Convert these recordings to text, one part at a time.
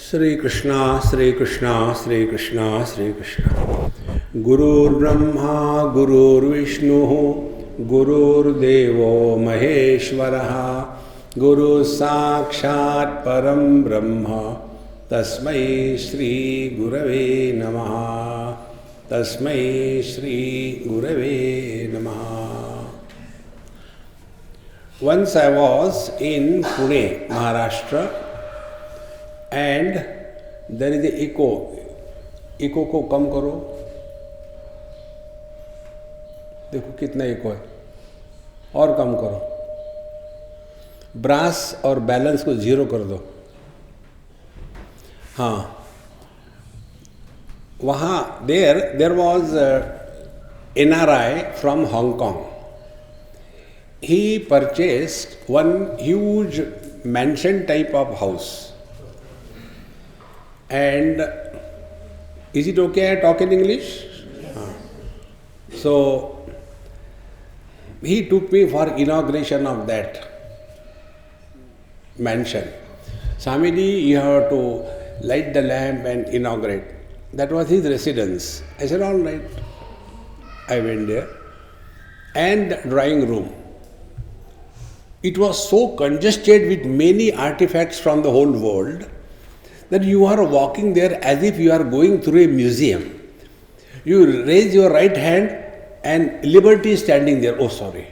Shri Krishna, Shri Krishna, Shri Krishna, Shri Krishna. Gurur Brahma, Gurur Vishnu, Gurur Devo Maheshwaraha, Guru Sakshat Param Brahma, Tasmai Shri Gurave Namaha, Tasmai Shri Gurave Namaha. Once I was in Pune, Maharashtra, and there is a echo को कम करो, देखो कितना echo है, और कम करो, brass और balance को 0 कर दो. हाँ, वहाँ there was NRI from Hong Kong. He purchased one huge mansion type of house. And is it okay I talk in English? So he took me for inauguration of that mansion. Swamiji, you have to light the lamp and inaugurate. That was his residence. I said, all right. I went there. And drawing room. It was so congested with many artifacts from the whole world that you are walking there as if you are going through a museum. You raise your right hand and Liberty is standing there. Oh, sorry.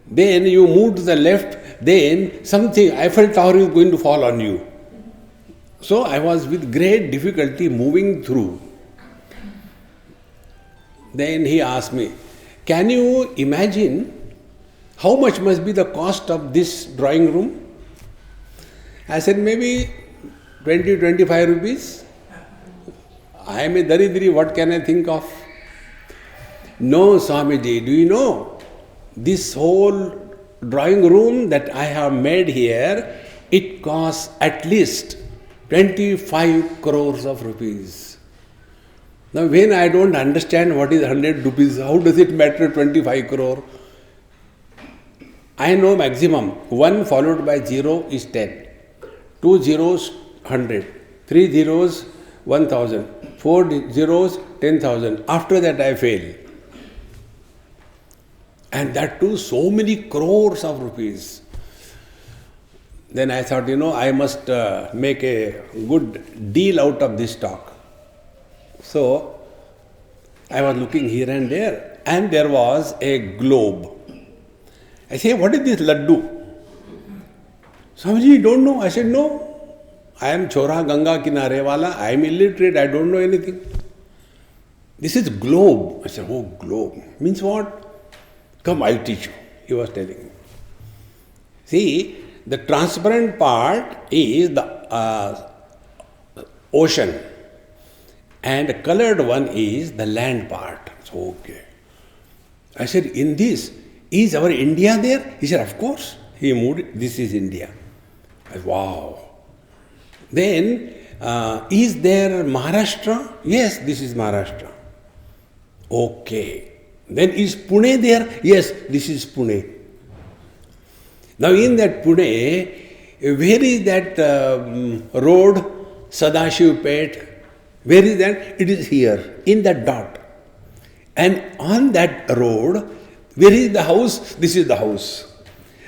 Then you move to the left, then something, Eiffel Tower is going to fall on you. So I was with great difficulty moving through. Then he asked me, can you imagine how much must be the cost of this drawing room? I said, maybe 20-25 rupees. I am a daridri, what can I think of? No, Swamiji, do you know, this whole drawing room that I have made here, it costs at least 25 crores of rupees. Now when I don't understand what is 100 rupees, how does it matter 25 crore? I know maximum, 1 followed by 0 is 10, 2 zeros 100, 3 zeros 1000, 4 zeros 10,000. After that I fail. And that too so many crores of rupees. Then I thought, I must make a good deal out of this talk. So I was looking here and there was a globe. I say, what is this laddu? Swamiji, you don't know? I said, no. I am Chora Ganga Kinare Wala. I am illiterate. I don't know anything. This is globe. I said, oh, globe. Means what? Come, I'll teach you. He was telling me. See, the transparent part is the ocean. And the colored one is the land part. So, okay. I said, in this, is our India there? He said, of course. He moved, this is India. I said, wow. Then, is there Maharashtra? Yes, this is Maharashtra. Okay. Then is Pune there? Yes, this is Pune. Now in that Pune, where is that road, Sadashivpet? Where is that? It is here, in that dot. And on that road, where is the house? This is the house.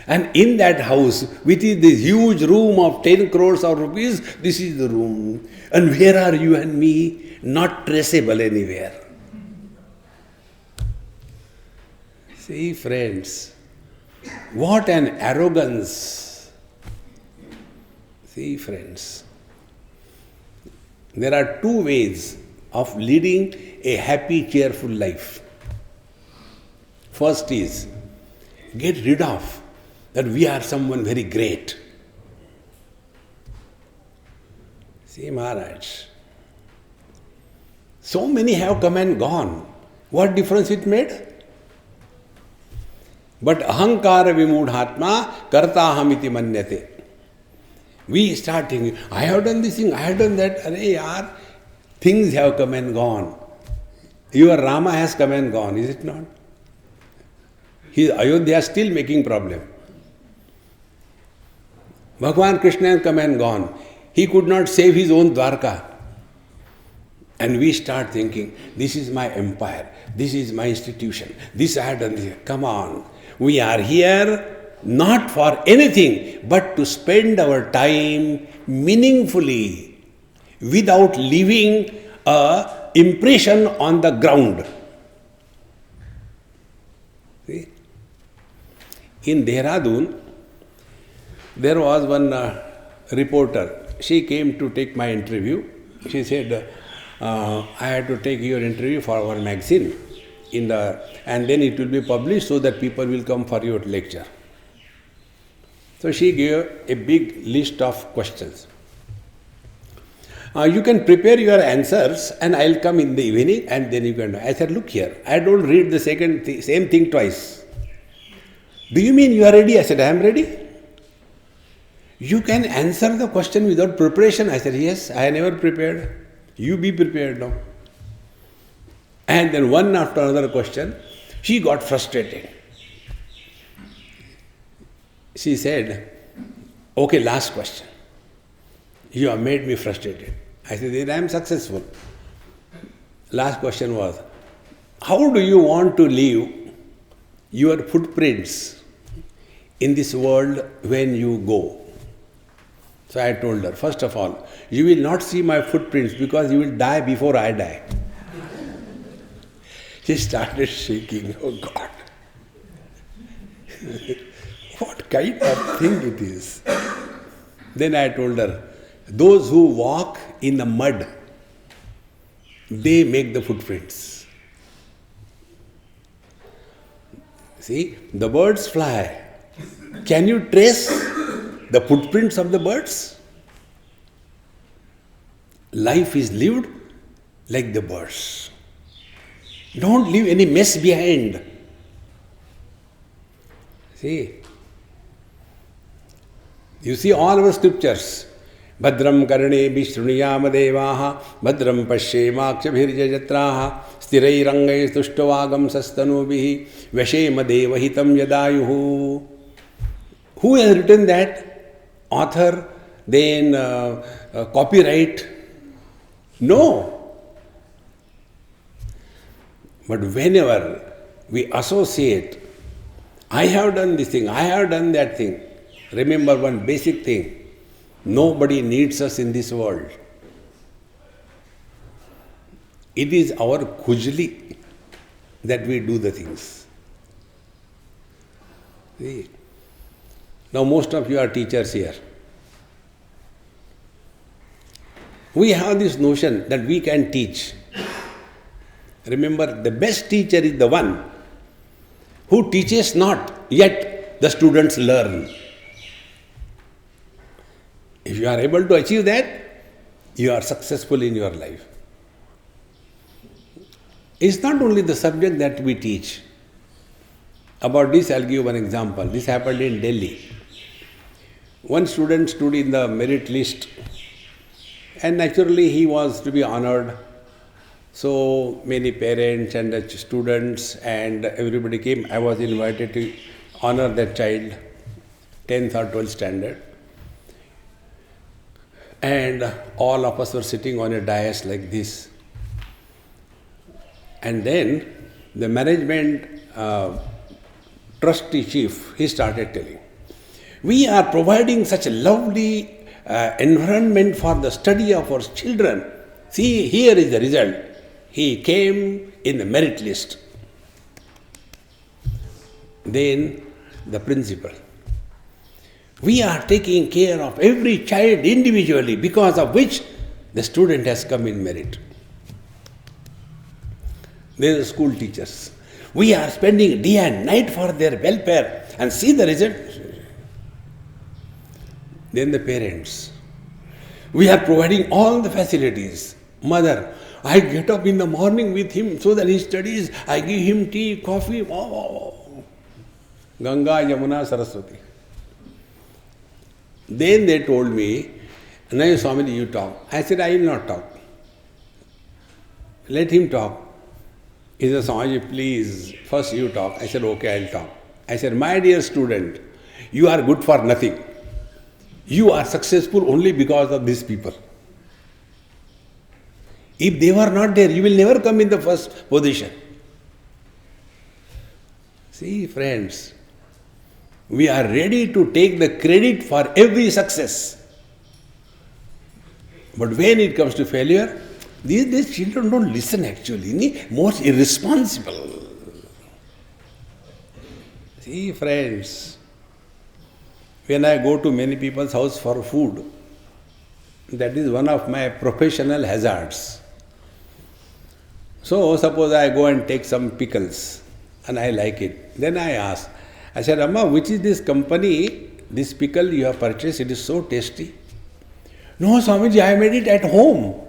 And in that house, which is this huge room of 10 crores of rupees, this is the room. And where are you and me? Not traceable anywhere. See, friends, what an arrogance. See, friends, there are 2 ways of leading a happy, cheerful life. First is, get rid of that we are someone very great. See, Maharaj, so many have come and gone. What difference it made? But ahankara vimudhatma karta hamiti manyate. We start thinking, I have done this thing, I have done that. Arey yaar, things have come and gone. Your Rama has come and gone, is it not? Ayodhya is still making problem. Bhagavan Krishna has come and gone. He could not save his own Dwarka. And we start thinking, this is my empire, this is my institution, this I have done this. Come on, we are here not for anything but to spend our time meaningfully without leaving a impression on the ground. See? In Dehradun, there was one reporter. She came to take my interview. She said, I had to take your interview for our magazine, and then it will be published so that people will come for your lecture. So she gave a big list of questions. You can prepare your answers and I'll come in the evening and then you can. I said, look here, I don't read the same thing twice. Do you mean you are ready? I said, I am ready. You can answer the question without preparation. I said, yes, I never prepared. You be prepared now. And then one after another question, she got frustrated. She said, okay, last question. You have made me frustrated. I said, then I am successful. Last question was, how do you want to leave your footprints in this world when you go? So I told her, first of all, you will not see my footprints because you will die before I die. She started shaking. Oh God. What kind of thing it is? Then I told her, those who walk in the mud, they make the footprints. See, the birds fly. Can you trace the footprints of the birds? Life is lived like the birds. Don't leave any mess behind. See, you see all our scriptures. Bhadram karne vishruniyam devaha, bhadram pashyemakshabhirjajatraha, sthirairangai tuštavagam sastanubihi, vashema devahitam yadayuhu. Who has written that? Author, then copyright? No. But whenever we associate, I have done this thing, I have done that thing, remember one basic thing. Nobody needs us in this world. It is our khujli that we do the things. See? Now most of you are teachers here. We have this notion that we can teach. Remember, the best teacher is the one who teaches not, yet the students learn. If you are able to achieve that, you are successful in your life. It's not only the subject that we teach. About this, I'll give one example. This happened in Delhi. One student stood in the merit list, and naturally he was to be honored. So many parents and the students and everybody came. I was invited to honor that child, 10th or 12th standard. And all of us were sitting on a dais like this. And then the management trustee chief, he started telling, we are providing such a lovely environment for the study of our children. See, here is the result. He came in the merit list. Then the principal. We are taking care of every child individually, because of which the student has come in merit. They are the school teachers. We are spending day and night for their welfare, and see the result. Then the parents. We are providing all the facilities. Mother, I get up in the morning with him so that he studies. I give him tea, coffee. Oh. Ganga, Yamuna, Saraswati. Then they told me, Naya Swamiji, you talk. I said, I will not talk. Let him talk. He said, Swamiji, please, first you talk. I said, okay, I will talk. I said, my dear student, you are good for nothing. You are successful only because of these people. If they were not there, you will never come in the first position. See, friends, we are ready to take the credit for every success. But when it comes to failure, these children don't listen actually, most irresponsible. See, friends, when I go to many people's house for food, that is one of my professional hazards. So, suppose I go and take some pickles and I like it. Then I ask, I said, Amma, which is this company, this pickle you have purchased, it is so tasty. No, Swamiji, I made it at home.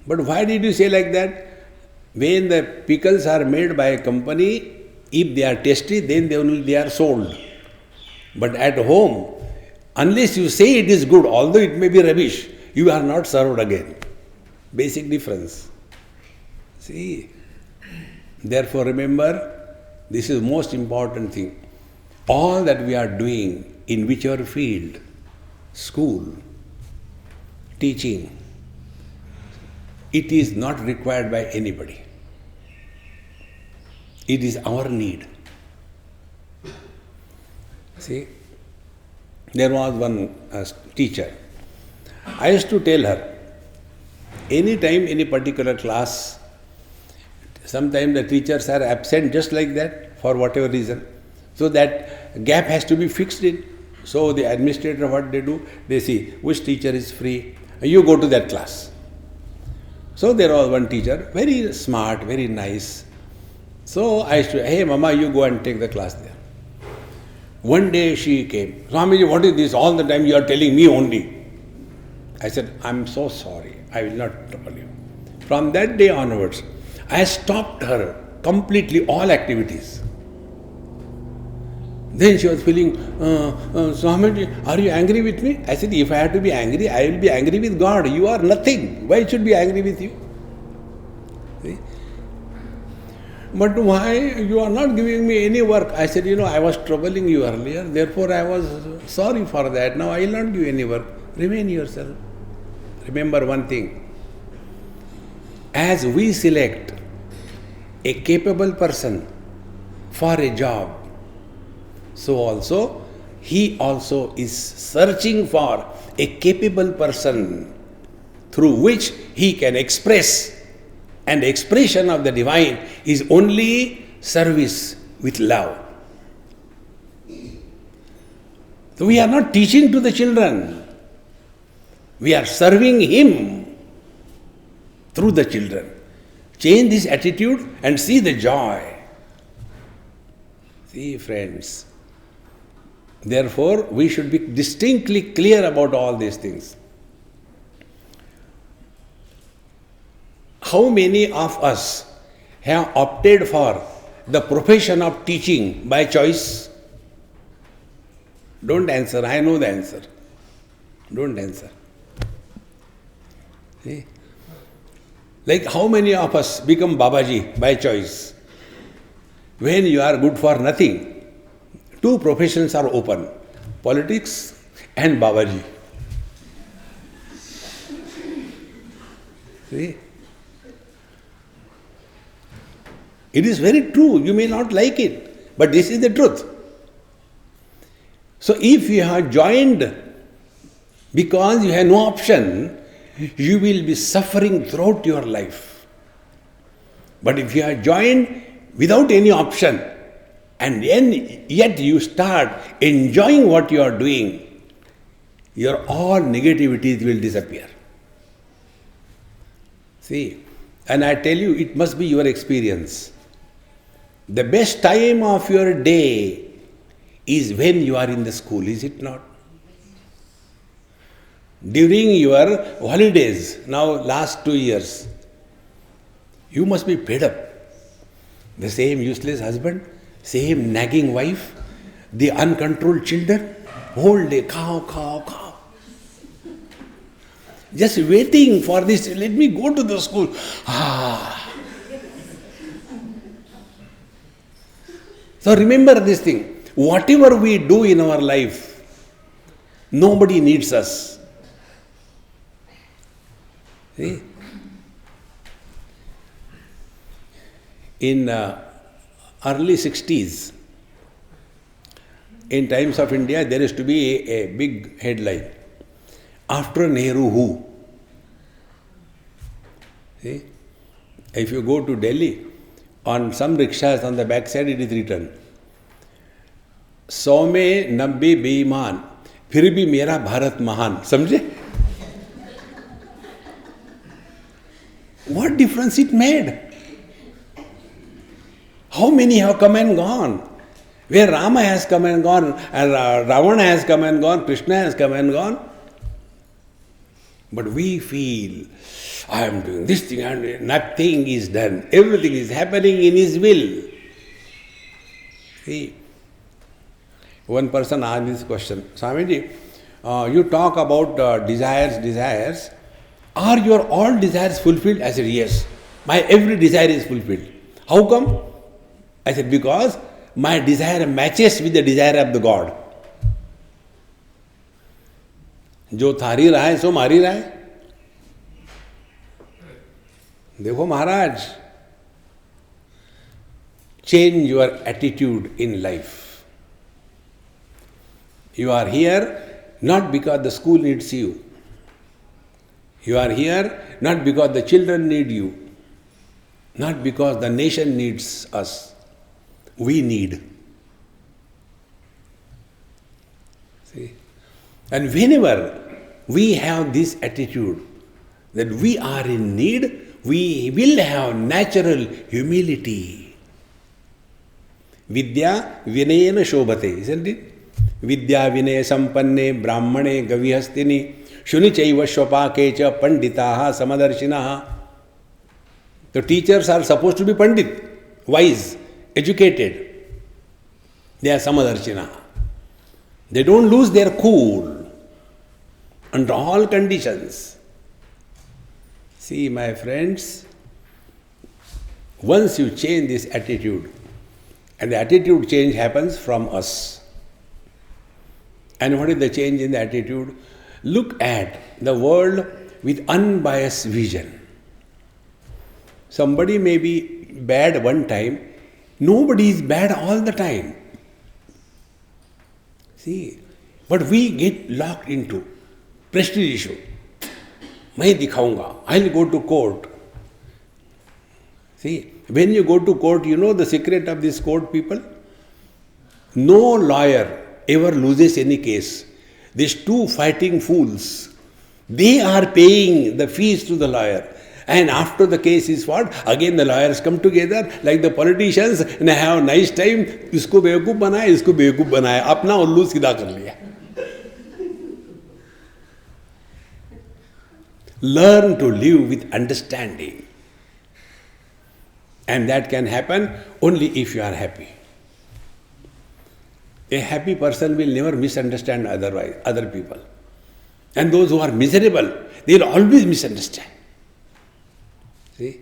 But why did you say like that? When the pickles are made by a company, if they are tasty, then they are sold. But at home, unless you say it is good, although it may be rubbish, you are not served again. Basic difference. See, therefore remember, this is most important thing. All that we are doing in whichever field, school, teaching, it is not required by anybody. It is our need. See, there was one teacher. I used to tell her, anytime, any particular class, sometimes the teachers are absent just like that for whatever reason. So that gap has to be fixed in. So the administrator, what they do, they see which teacher is free. You go to that class. So there was one teacher, very smart, very nice. So I used to, hey mama, you go and take the class there. One day she came, Swamiji, what is this? All the time you are telling me only. I said, I'm so sorry, I will not trouble you. From that day onwards, I stopped her completely all activities. Then she was feeling, Swamiji, are you angry with me? I said, if I have to be angry, I will be angry with God. You are nothing. Why should I be angry with you? See? But why you are not giving me any work? I said, I was troubling you earlier, therefore I was sorry for that. Now I will not give any work. Remain yourself. Remember one thing. As we select a capable person for a job, so also he also is searching for a capable person through which he can express. And the expression of the divine is only service with love. So we are not teaching to the children. We are serving him through the children. Change this attitude and see the joy. See, friends. Therefore, we should be distinctly clear about all these things. How many of us have opted for the profession of teaching by choice? Don't answer, I know the answer. Don't answer. See? Like how many of us become Babaji by choice? When you are good for nothing, two professions are open, politics and Babaji. See? It is very true, you may not like it, but this is the truth. So if you have joined because you have no option, you will be suffering throughout your life. But if you are joined without any option, and yet you start enjoying what you are doing, your all negativities will disappear. See, and I tell you, it must be your experience. The best time of your day is when you are in the school, is it not? During your holidays, now last 2 years, you must be fed up. The same useless husband, same nagging wife, the uncontrolled children, whole day, cow. Just waiting for this, let me go to the school. So remember this thing, whatever we do in our life, Nobody needs us. See? In early 60s, in Times of India, there used to be a big headline. After Nehru, who? See? If you go to Delhi, on some rickshaws on the back side it is written, 100 में 90 बेईमान, फिर भी मेरा भारत महान. समझे? What difference it made? How many have come and gone? Where Rama has come and gone, and Ravana has come and gone, Krishna has come and gone. But we feel, I am doing this thing, and nothing is done. Everything is happening in His will. See, one person asked this question, Swamiji, you talk about desires. Are your all desires fulfilled? I said, yes. My every desire is fulfilled. How come? I said, because my desire matches with the desire of the God. जो थारी रहा है सो मारी रहा है. देखो महाराज, change your attitude in life. You are here not because the school needs you. You are here not because the children need you, not because the nation needs us. We need. See? And whenever we have this attitude that we are in need, we will have natural humility. Vidya vinayena shobhate, isn't it? Vidya vinaya sampanne brahmane gavihastini shunichaiva shvapakecha panditaha samadarshinaha. The teachers are supposed to be pandit, wise, educated. They are samadarshinaha. They don't lose their cool under all conditions. See, my friends, once you change this attitude, and the attitude change happens from us. And what is the change in the attitude? Look at the world with unbiased vision. Somebody may be bad one time, nobody is bad all the time. See, but we get locked into prestige issue. मैं दिखाऊंगा, I'll go to court. See, when you go to court, you know the secret of this court, people? No lawyer ever loses any case. These two fighting fools, they are paying the fees to the lawyer. And after the case is fought, again the lawyers come together like the politicians and have a nice time. इसको बेवकूफ बनाया, इसको बेवकूफ बनाया, अपना उल्लू सीधा कर लिया. Learn to live with understanding. And that can happen only if you are happy. A happy person will never misunderstand other people. And those who are miserable, they will always misunderstand. See?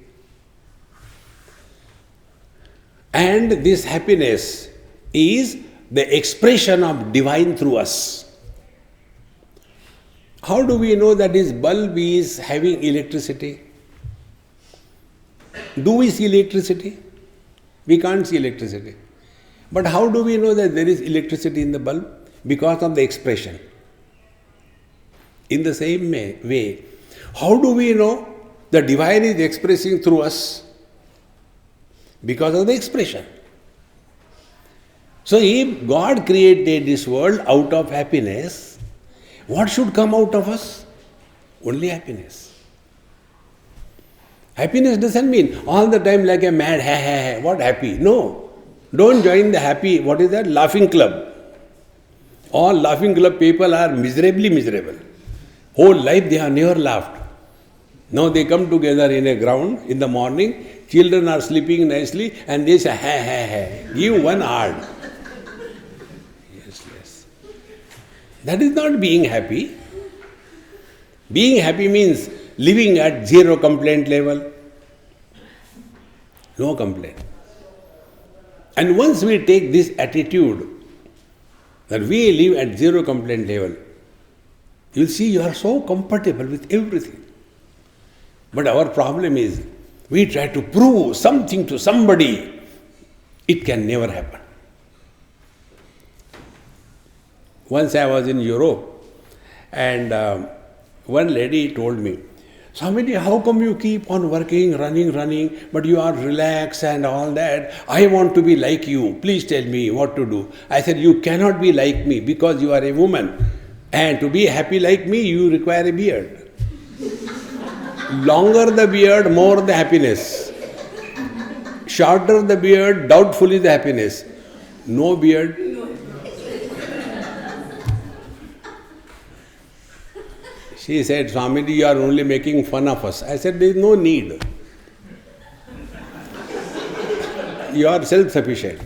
And this happiness is the expression of divine through us. How do we know that this bulb is having electricity? Do we see electricity? We can't see electricity. But how do we know that there is electricity in the bulb? Because of the expression. In the same way, how do we know the divine is expressing through us? Because of the expression. So if God created this world out of happiness, what should come out of us? Only happiness. Happiness doesn't mean all the time like a mad, what happy? No. Don't join the happy, what is that? Laughing club. All laughing club people are miserably miserable. Whole life they have never laughed. Now they come together in a ground in the morning, children are sleeping nicely and they say, give one hard. Yes. That is not being happy. Being happy means living at zero complaint level. No complaint. And once we take this attitude that we live at zero complaint level, You'll see you are so comfortable with everything. But our problem is, we try to prove something to somebody. It can never happen. Once I was in Europe, and one lady told me, Swamiji, how come you keep on working, running, but you are relaxed and all that? I want to be like you. Please tell me what to do. I said, you cannot be like me because you are a woman. And to be happy like me, you require a beard. Longer the beard, more the happiness. Shorter the beard, doubtfully the happiness. No beard. She said, Swamiji, you are only making fun of us. I said, there is no need. You are self-sufficient.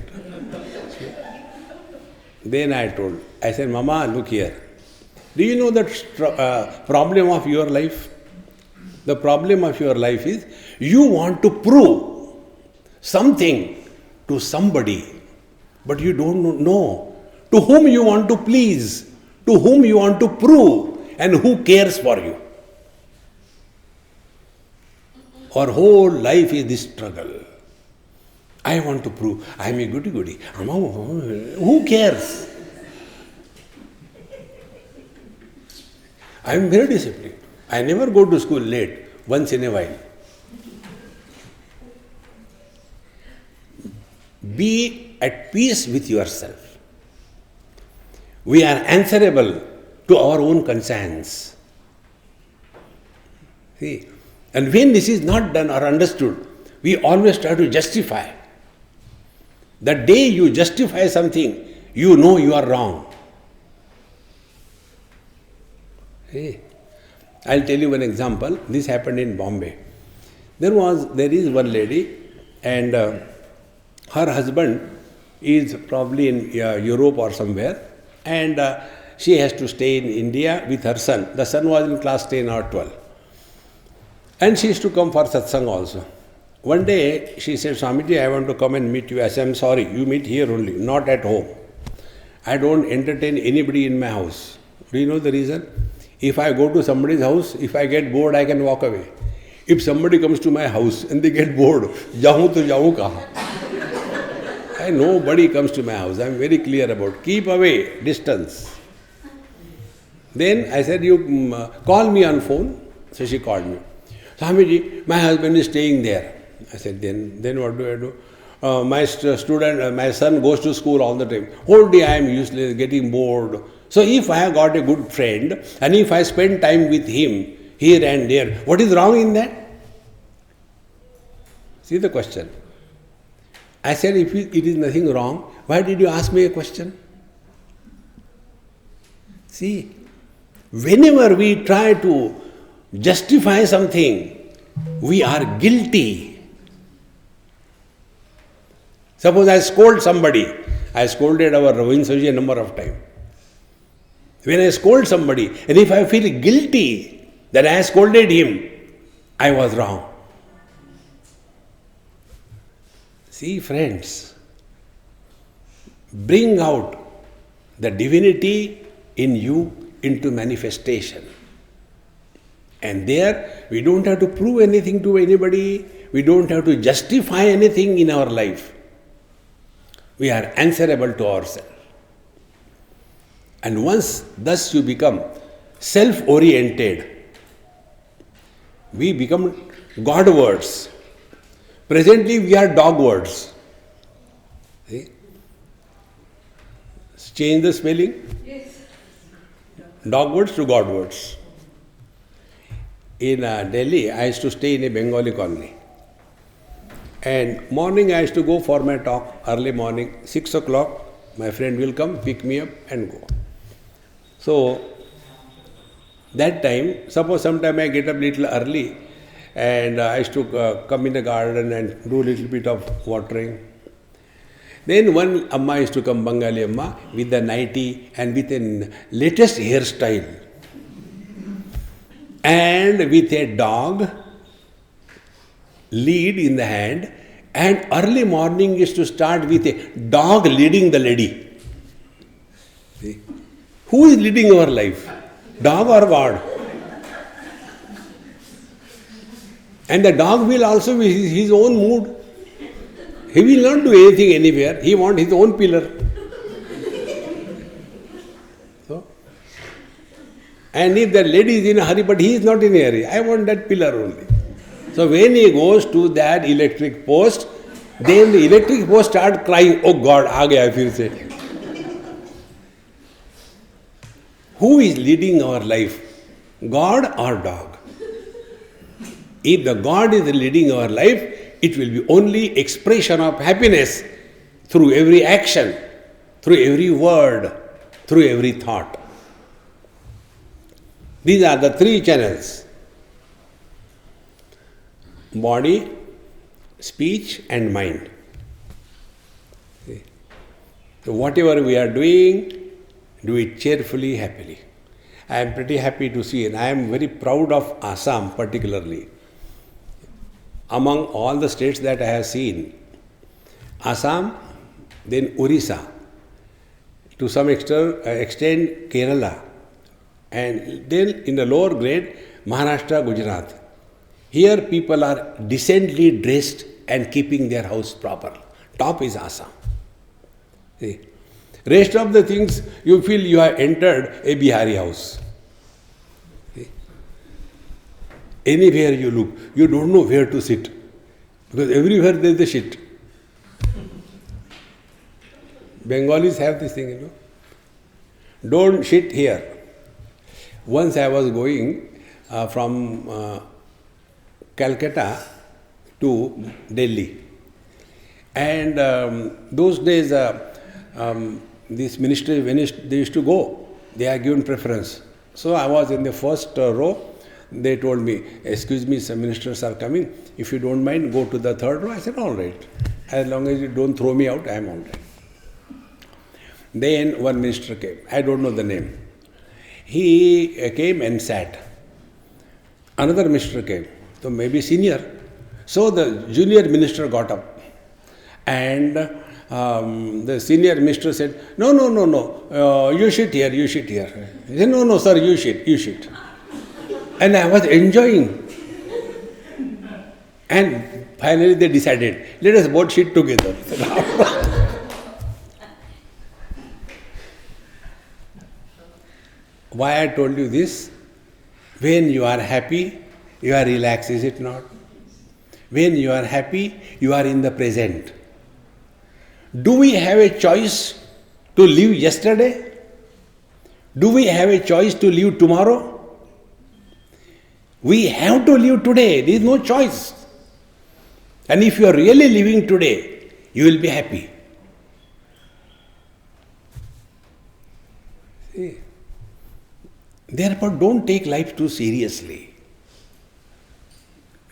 Then I said, Mama, look here. Do you know the problem of your life? The problem of your life is, you want to prove something to somebody, but you don't know to whom you want to please, to whom you want to prove, and who cares for you. Our whole life is this struggle. I want to prove I am a goody-goody. Who cares? I am very disciplined. I never go to school late, once in a while. Be at peace with yourself. We are answerable to our own conscience. See, and when this is not done or understood, we always try to justify. The day you justify something, you know you are wrong. See, I'll tell you one example. This happened in Bombay. There is one lady, and her husband is probably in Europe or somewhere, and she has to stay in India with her son. The son was in class 10 or 12. And she used to come for satsang also. One day she said, Swamiji, I want to come and meet you. I said, I'm sorry, you meet here only, not at home. I don't entertain anybody in my house. Do you know the reason? If I go to somebody's house, if I get bored, I can walk away. If somebody comes to my house and they get bored, jaun to jaun kahan? Nobody comes to my house. I'm very clear about. Keep away, distance. Then I said, you call me on phone. So she called me. Swamiji, my husband is staying there. I said, then what do I do? My son goes to school all the time. Whole day I am useless, getting bored. So if I have got a good friend, and if I spend time with him here and there, what is wrong in that? See the question. I said, if it is nothing wrong, why did you ask me a question? See, whenever we try to justify something, we are guilty. Suppose I scold somebody. I scolded our Ravindra a number of times. When I scold somebody, and if I feel guilty that I scolded him, I was wrong. See, friends, bring out the divinity in you into manifestation. And there, we don't have to prove anything to anybody. We don't have to justify anything in our life. We are answerable to ourselves. And once thus you become self-oriented, we become Godwards. Presently we are dogwards. See? Change the spelling. Yes. Dogwards to Godwards. In Delhi, I used to stay in a Bengali colony. And morning I used to go for my talk, early morning, 6 o'clock, my friend will come, pick me up and go. So, that time, suppose sometime I get up little early and I used to come in the garden and do a little bit of watering. Then one Amma used to come, Bengali Amma, with the nightie and with a latest hairstyle. And with a dog, lead in the hand, and early morning is to start with a dog leading the lady. See? Who is leading our life? Dog or God? And the dog will also be his own mood. He will not do anything anywhere. He wants his own pillar. So, and if the lady is in a hurry, but he is not in a hurry, I want that pillar only. So when he goes to that electric post, then the electric post start crying, oh God, aa gaya phir se. Who is leading our life? God or dog? If the God is leading our life, it will be only expression of happiness through every action, through every word, through every thought. These are the three channels: body, speech and mind. See? So whatever we are doing, do it cheerfully, happily. I am pretty happy to see, and I am very proud of Assam particularly. Among all the states that I have seen, Assam, then Orissa, to some extent Kerala, and then in the lower grade, Maharashtra, Gujarat. Here people are decently dressed and keeping their house proper. Top is Assam. See? Rest of the things, you feel you have entered a Bihari house. See? Anywhere you look, you don't know where to sit. Because everywhere there is the shit. Bengalis have this thing, you know. Don't shit here. Once I was going from Calcutta to Delhi. And those days, this ministry, when they used to go, they are given preference. So I was in the first row. They told me, excuse me, some ministers are coming. If you don't mind, go to the third row. I said, all right. As long as you don't throw me out, I am all right. Then one minister came. I don't know the name. He came and sat. Another minister came. So maybe senior. So the junior minister got up. And the senior minister said, no, you sit here, you sit here. He said, no, sir, you sit. And I was enjoying. And finally they decided, let us both sit together. Why I told you this? When you are happy, you are relaxed, is it not? When you are happy, you are in the present. Do we have a choice to live yesterday? Do we have a choice to live tomorrow? We have to live today. There is no choice. And if you are really living today, you will be happy. See? Therefore, don't take life too seriously.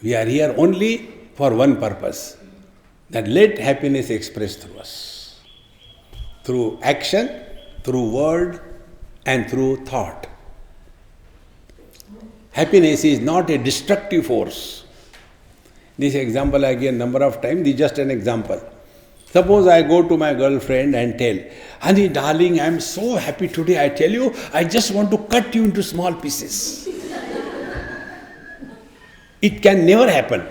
We are here only for one purpose, that let happiness express through us. Through action, through word, and through thought. Happiness is not a destructive force. This example I gave a number of times, this is just an example. Suppose I go to my girlfriend and tell, honey, darling, I am so happy today, I tell you, I just want to cut you into small pieces. It can never happen.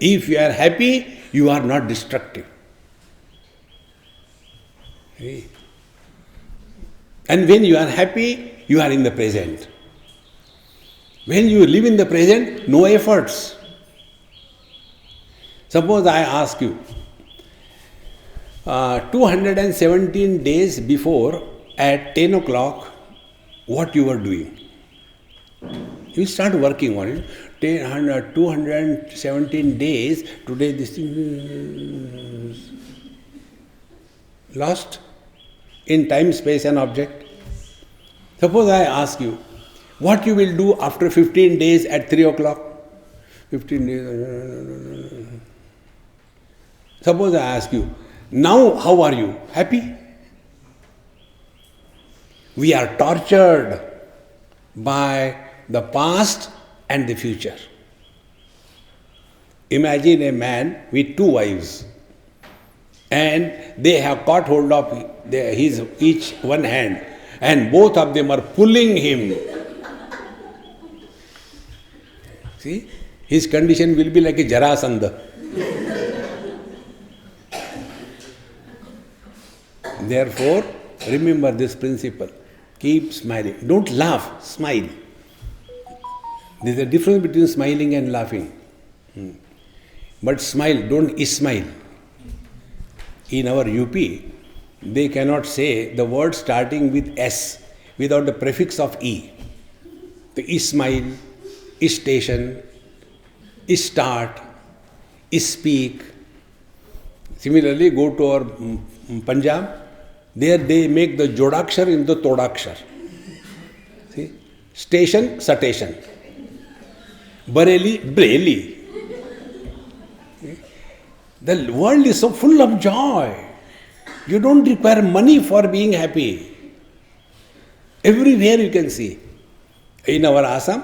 If you are happy, you are not destructive. And when you are happy, you are in the present. When you live in the present, no efforts. Suppose I ask you, 217 days before at 10 o'clock, what you were doing? You start working on it. 217 days, today this thing is lost in time, space and object. Suppose I ask you, what you will do after 15 days at 3 o'clock? 15 days. Suppose I ask you, now how are you? Happy? We are tortured by the past and the future. Imagine a man with two wives, and they have caught hold of his each one hand, and both of them are pulling him. See, his condition will be like a Jarasandha. Therefore, remember this principle. Keep smiling. Don't laugh, smile. There is a difference between smiling and laughing. But smile, don't smile. In our UP, they cannot say the word starting with S without the prefix of E. The smile, station, start, speak. Similarly, go to our Punjab. There they make the Jodakshar into Todakshar. See? Station, Satation. Bareli, Breli. The world is so full of joy. You don't require money for being happy. Everywhere you can see. In our Assam,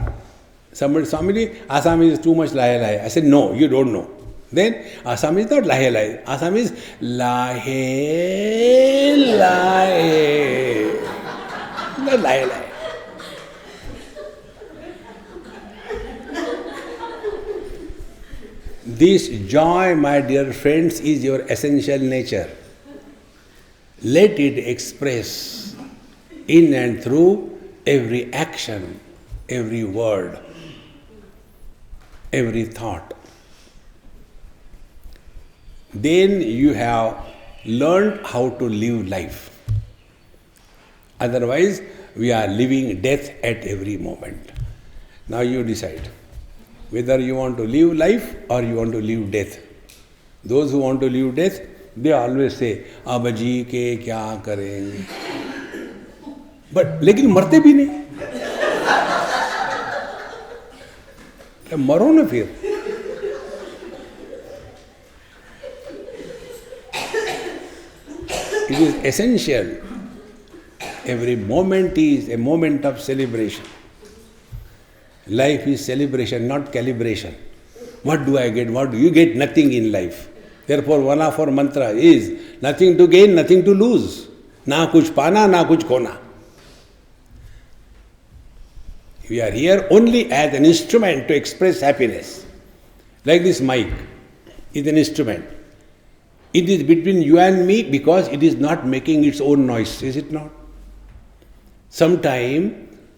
somebody saw me, Assam is too much lahe lahe. I said, no, you don't know. Then Assam is not lahe lahe. Assam is lahe lahe. Not lahe lahe. This joy, my dear friends, is your essential nature. Let it express in and through every action, every word, every thought. Then you have learned how to live life. Otherwise, we are living death at every moment. Now you decide whether you want to live life or you want to live death. Those who want to live death, they always say, अब जी के क्या करेंगे? But लेकिन मरते भी नहीं. मरो ना फिर. It is essential. Every moment is a moment of celebration. Life is celebration, not calibration. What do I get? What do you get? Nothing in life. Therefore, one of our mantra is nothing to gain, nothing to lose. Na kuch pana, na kuch khona. We are here only as an instrument to express happiness. Like this mic is an instrument. It is between you and me because it is not making its own noise, is it not? Sometimes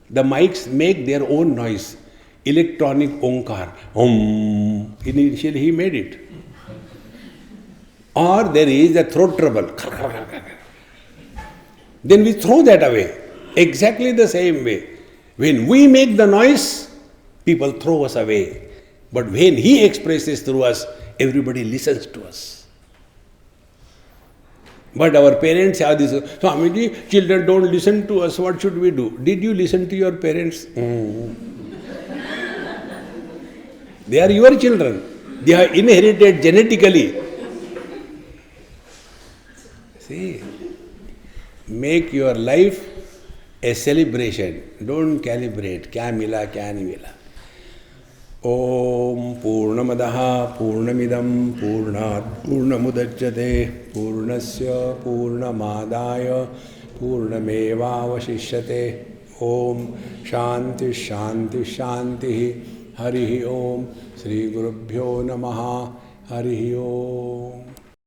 the mics make their own noise. Electronic onkar. Om. Initially he made it. Or there is a throat trouble. Then we throw that away. Exactly the same way. When we make the noise, people throw us away. But when he expresses through us, everybody listens to us. But our parents have this, Swamiji, children don't listen to us, what should we do? Did you listen to your parents? They are your children. They are inherited genetically. See, make your life a celebration. Don't calibrate. Kya mila, kya nahi mila. Om Purnamadaha Purnamidam Purnat Purnamudachyate Purnasya Purnamadaya Purnamevavashishyate. Om Shanti Shanti Shanti. Harihi Om. Sri Gurubhyo Namaha. Harihi Om.